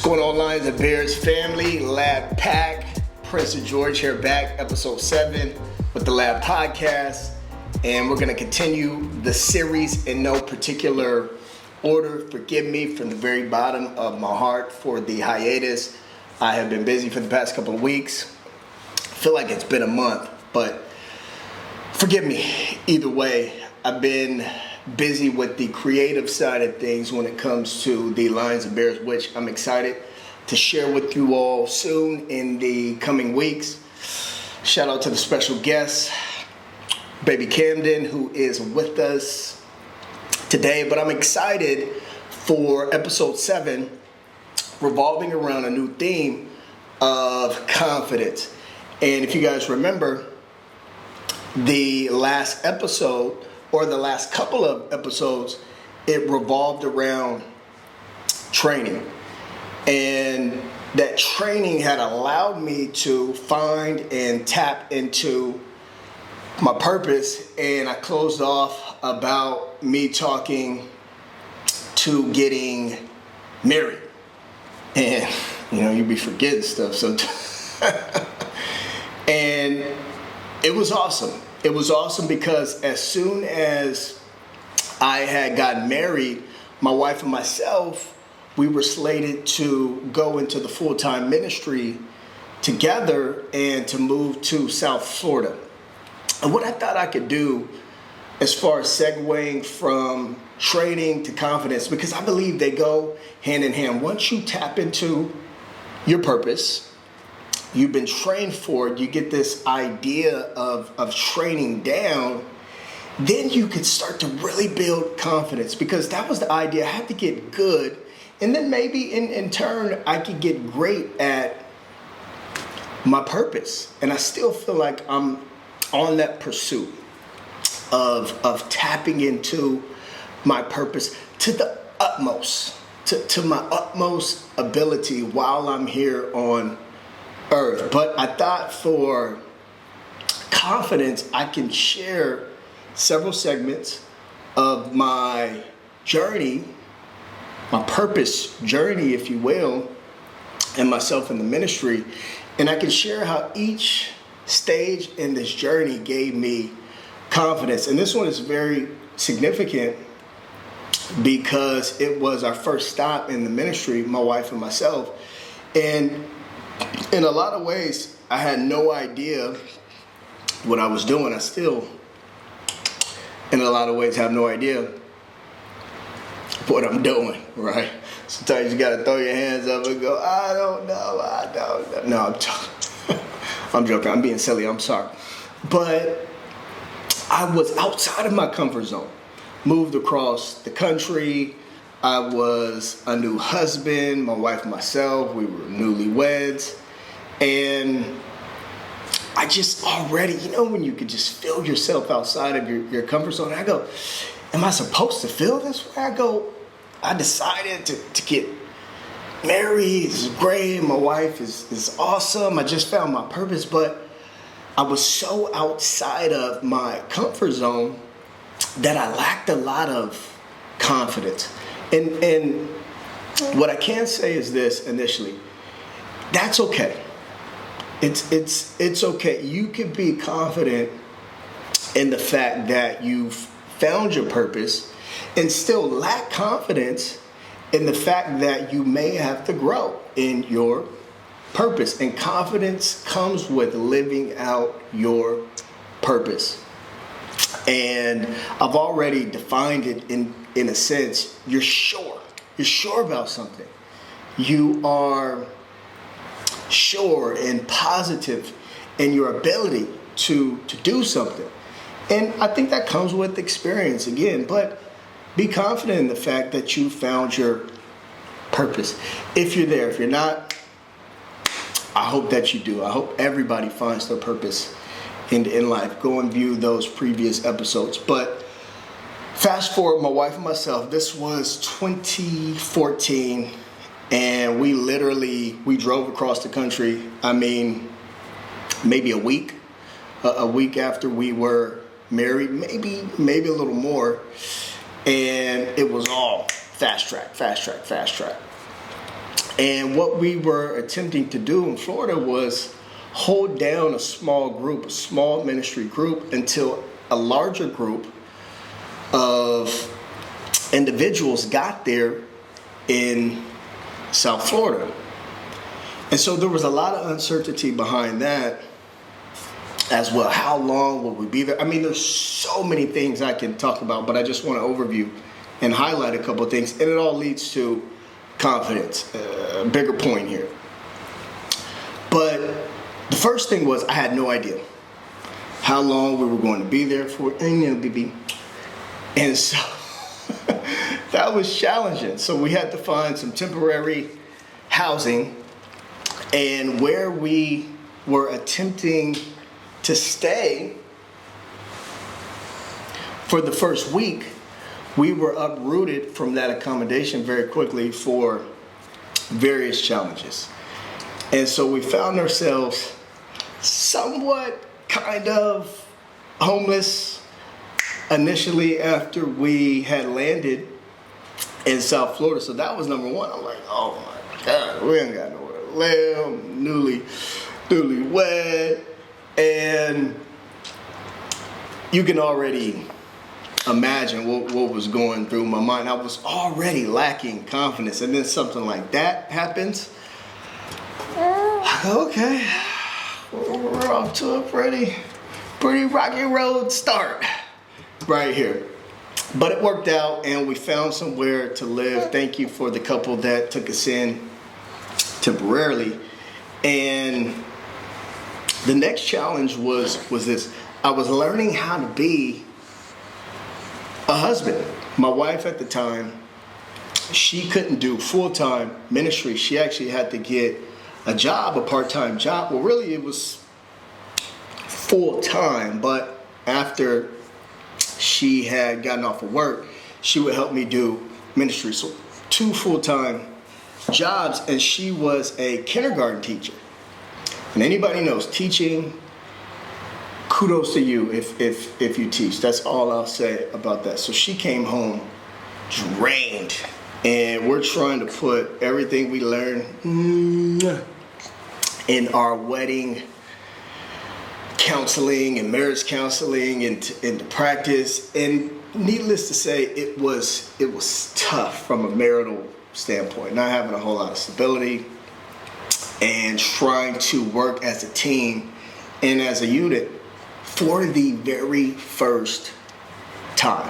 What's going on, Lions and Bears family? Lab Pack, Prince of George here, back, episode 7 with the Lab Podcast. And we're going to continue the series in no particular order. Forgive me from the very bottom of my heart for the hiatus. I have been busy for the past couple of weeks. I feel like it's been a month, but forgive me. Either way, I've been busy with the creative side of things when it comes to the Lions and Bears, which I'm excited to share with you all soon in the coming weeks. Shout out to the special guest, Baby Camden, who is with us today. But I'm excited for episode 7, revolving around a new theme of confidence. And if you guys remember, the last episode, or the last couple of episodes, it revolved around training. And that training had allowed me to find and tap into my purpose. And I closed off about me talking to getting married. And, you be forgetting stuff sometimes. And it was awesome. It was awesome because as soon as I had gotten married, my wife and myself, we were slated to go into the full-time ministry together and to move to South Florida. And what I thought I could do as far as segueing from training to confidence, because I believe they go hand in hand. Once you tap into your purpose, you've been trained for it, you get this idea of training down, then you could start to really build confidence, because that was the idea. I had to get good, and then maybe in turn I could get great at my purpose. And I still feel like I'm on that pursuit of tapping into my purpose to the utmost, to my utmost ability while I'm here on earth. But I thought for confidence, I can share several segments of my journey, my purpose journey, if you will, and myself in the ministry. And I can share how each stage in this journey gave me confidence. And this one is very significant because it was our first stop in the ministry, my wife and myself. And in a lot of ways, I had no idea what I was doing. I still, in a lot of ways, have no idea what I'm doing, right? Sometimes you got to throw your hands up and go, I don't know. No, I'm joking. I'm being silly. I'm sorry. But I was outside of my comfort zone. Moved across the country. I was a new husband, my wife and myself, we were newlyweds. And I just already, when you could just feel yourself outside of your comfort zone. I go, am I supposed to feel this way? I decided to get married. It's great. My wife is awesome. I just found my purpose. But I was so outside of my comfort zone that I lacked a lot of confidence. And what I can say is this initially, that's okay. It's okay. You can be confident in the fact that you've found your purpose and still lack confidence in the fact that you may have to grow in your purpose. And confidence comes with living out your purpose. And I've already defined it in a sense. You're sure about something. You are sure and positive in your ability to do something. And I think that comes with experience again, but be confident in the fact that you found your purpose. If you're there, if you're not, I hope that you do. I hope everybody finds their purpose in life. Go and view those previous episodes. But fast forward, my wife and myself, this was 2014, and we drove across the country. I mean, maybe a week after we were married, maybe a little more, and it was all fast track. And what we were attempting to do in Florida was hold down a small group, a small ministry group, until a larger group of individuals got there in South Florida. And so there was a lot of uncertainty behind that as well. How long will we be there? I mean, there's so many things I can talk about, but I just want to overview and highlight a couple of things. And it all leads to confidence, a bigger point here. But the first thing was I had no idea how long we were going to be there for. And so that was challenging. So we had to find some temporary housing. And where we were attempting to stay for the first week, we were uprooted from that accommodation very quickly for various challenges. And so we found ourselves somewhat kind of homeless initially after we had landed in South Florida. So that was number one. I'm like, oh my God, we ain't got nowhere to live, newlywed. And you can already imagine what was going through my mind. I was already lacking confidence, and then something like that happens. Okay, we're off to a pretty rocky road start right here. But it worked out, and we found somewhere to live. Thank you for the couple that took us in temporarily. And the next challenge was this. I was learning how to be a husband. My wife at the time, she couldn't do full-time ministry. She actually had to get a job, a part-time job. Well, really it was full-time, but after she had gotten off of work, she would help me do ministry. So 2 full-time jobs, and she was a kindergarten teacher. And anybody knows teaching, kudos to you if you teach. That's all I'll say about that. So she came home drained, and we're trying to put everything we learned in our wedding counseling and marriage counseling into practice. And needless to say, it was tough from a marital standpoint, not having a whole lot of stability and trying to work as a team and as a unit for the very first time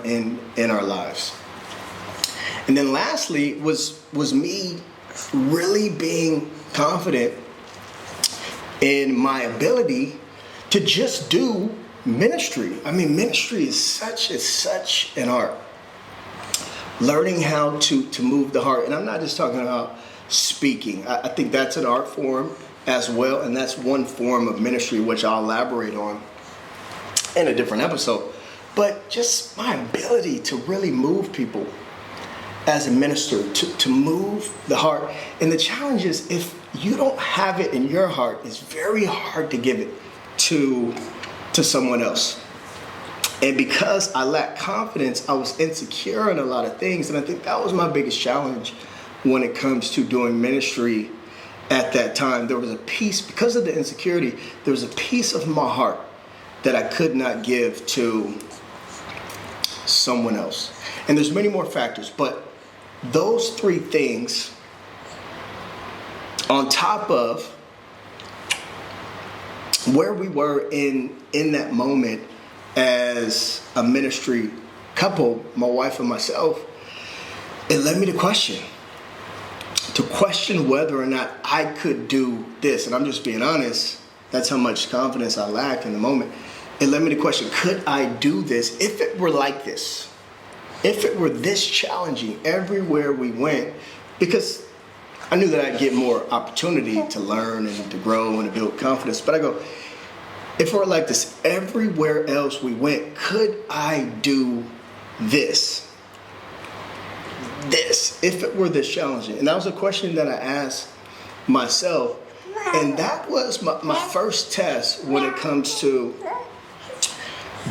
in our lives. And then lastly was me really being confident in my ability to just do ministry. I mean, ministry is such an art. Learning how to move the heart. And I'm not just talking about speaking. I think that's an art form as well, and that's one form of ministry which I'll elaborate on in a different episode. But just my ability to really move people as a minister, to move the heart. And the challenge is, if you don't have it in your heart, it's very hard to give it to someone else. And because I lacked confidence, I was insecure in a lot of things. And I think that was my biggest challenge when it comes to doing ministry at that time. There was a piece, because of the insecurity, there was a piece of my heart that I could not give to someone else. And there's many more factors, but those 3 things, on top of where we were in that moment as a ministry couple, my wife and myself, it led me to question whether or not I could do this. And I'm just being honest, that's how much confidence I lacked in the moment. It led me to question, could I do this if it were like this? If it were this challenging everywhere we went? Because I knew that I'd get more opportunity to learn and to grow and to build confidence. But I go, if it were like this everywhere else we went, could I do this? If it were this challenging? And that was a question that I asked myself. And that was my first test when it comes to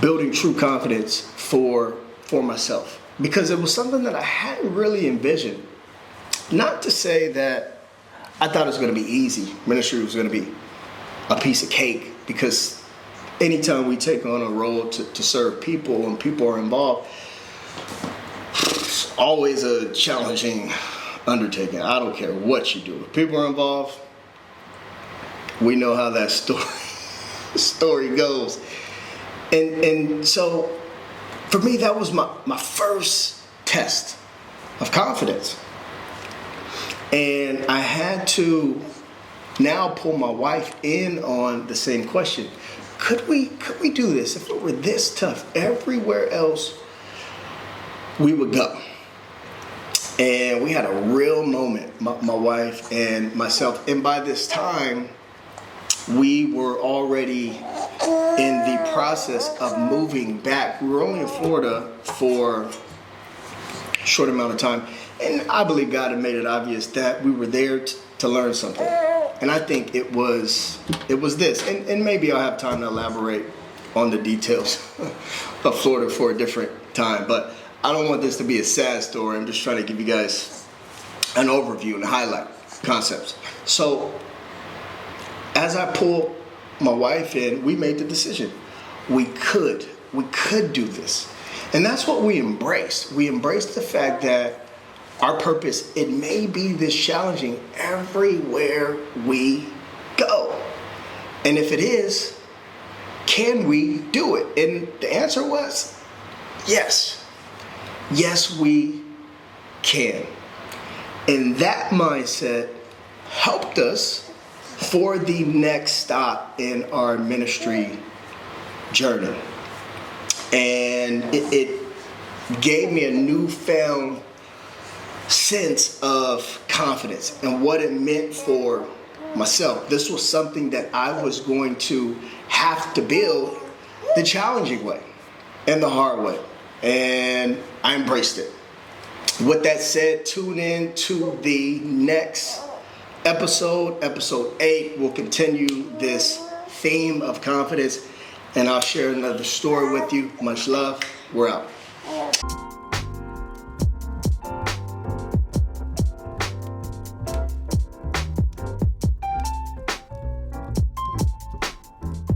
building true confidence for myself. Because it was something that I hadn't really envisioned Not to say that I thought it was going to be easy. Ministry was going to be a piece of cake, because anytime we take on a role to serve people and people are involved, it's always a challenging undertaking. I don't care what you do. If people are involved, we know how that story goes. And so for me, that was my first test of confidence. And I had to now pull my wife in on the same question. Could we do this? If it were this tough, everywhere else we would go. And we had a real moment, my wife and myself. And by this time, we were already in the process of moving back. We were only in Florida for a short amount of time. And I believe God had made it obvious that we were there to learn something. And I think it was this. And maybe I'll have time to elaborate on the details of Florida for a different time. But I don't want this to be a sad story. I'm just trying to give you guys an overview and highlight concepts. So as I pulled my wife in, we made the decision. We could do this. And that's what we embraced. We embraced the fact that our purpose, it may be this challenging everywhere we go. And if it is, can we do it? And the answer was yes. Yes, we can. And that mindset helped us for the next stop in our ministry journey. And it gave me a newfound sense of confidence and what it meant for myself. This was something that I was going to have to build the challenging way and the hard way. And I embraced it. With that said, tune in to the next episode 8. We'll continue this theme of confidence, and I'll share another story with you. Much love. We're out.